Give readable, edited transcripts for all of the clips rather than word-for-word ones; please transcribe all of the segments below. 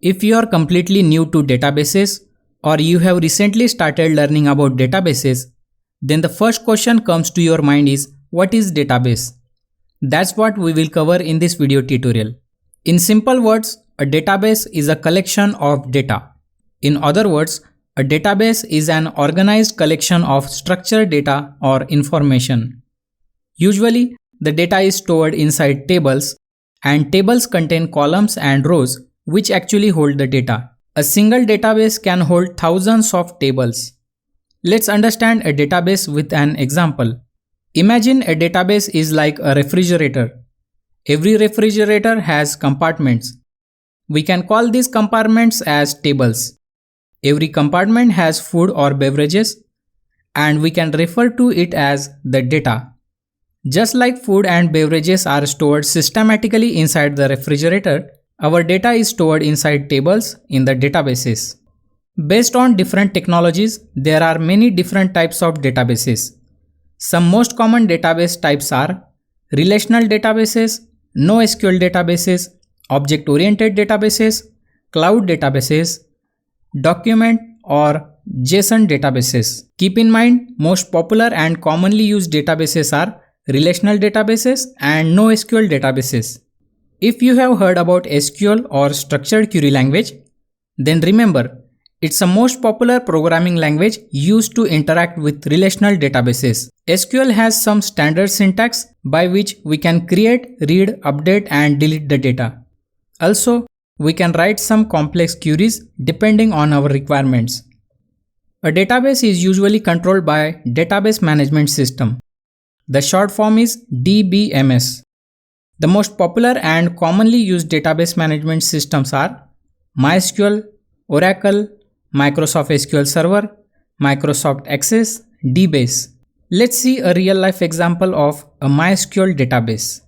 If you are completely new to databases or you have recently started learning about databases, then the first question comes to your mind is, what is database? That's what we will cover in this video tutorial. In simple words, a database is a collection of data. In other words, a database is an organized collection of structured data or information. Usually, the data is stored inside tables, and tables contain columns and rows which actually hold the data. A single database can hold thousands of tables. Let's understand a database with an example. Imagine a database is like a refrigerator. Every refrigerator has compartments. We can call these compartments as tables. Every compartment has food or beverages, and we can refer to it as the data. Just like food and beverages are stored systematically inside the refrigerator, our data is stored inside tables in the databases. Based on different technologies, there are many different types of databases. Some most common database types are relational databases, NoSQL databases, object-oriented databases, cloud databases, document or JSON databases. Keep in mind, most popular and commonly used databases are relational databases and NoSQL databases. If you have heard about SQL or structured query language, then remember, it's a most popular programming language used to interact with relational databases. SQL has some standard syntax by which we can create, read, update and delete the data. Also, we can write some complex queries depending on our requirements. A database is usually controlled by Database Management System. The short form is DBMS. The most popular and commonly used database management systems are MySQL, Oracle, Microsoft SQL Server, Microsoft Access, DBase. Let's see a real-life example of a MySQL database.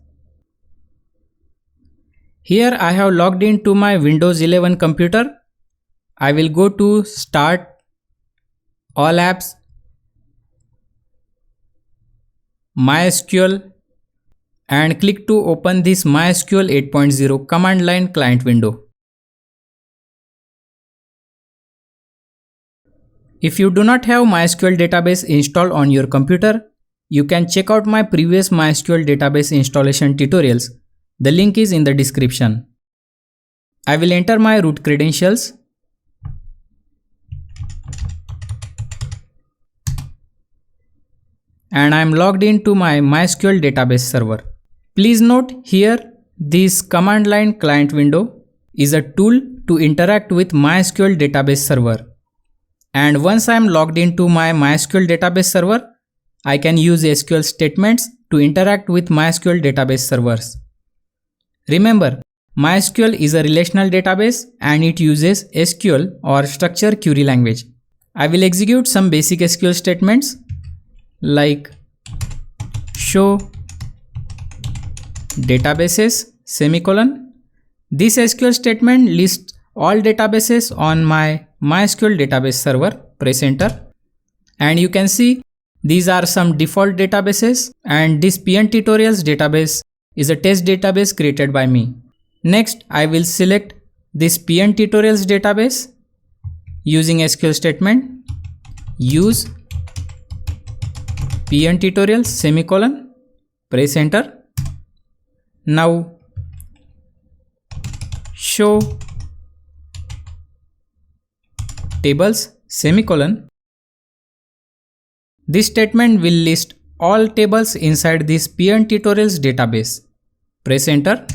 Here I have logged into my Windows 11 computer. I will go to Start, All Apps, MySQL and click to open this MySQL 8.0 command line client window. If you do not have MySQL database installed on your computer, you can check out my previous MySQL database installation tutorials. The link is in the description. I will enter my root credentials. And I am logged into my MySQL database server. Please note here, this command line client window is a tool to interact with MySQL database server. And once I am logged into my MySQL database server, I can use SQL statements to interact with MySQL database servers. Remember, MySQL is a relational database and it uses SQL or structured query language. I will execute some basic SQL statements like show databases semicolon. This SQL statement lists all databases on my MySQL database server. Press enter and you can see these are some default databases and this PnTutorials database is a test database created by me. Next, I will select this PnTutorials database using SQL statement use PnTutorials semicolon. Press enter. Now show tables semicolon. This statement will list all tables inside this PnTutorials database. Press enter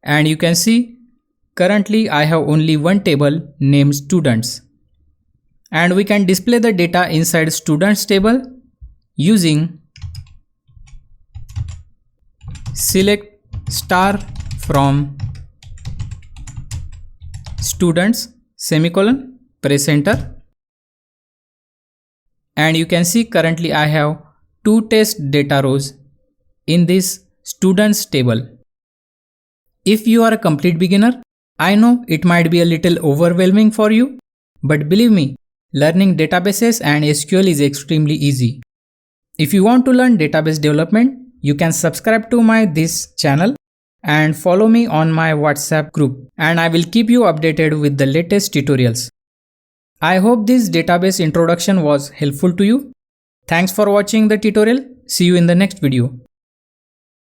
and you can see currently I have only one table named students, and we can display the data inside students table using select star from students semicolon. Press enter and you can see currently I have two test data rows in this students table. If you are a complete beginner, I know it might be a little overwhelming for you, but believe me, learning databases and SQL is extremely easy. If you want to learn database development, you can subscribe to this channel and follow me on my WhatsApp group, and I will keep you updated with the latest tutorials. I hope this database introduction was helpful to you. Thanks for watching the tutorial. See you in the next video.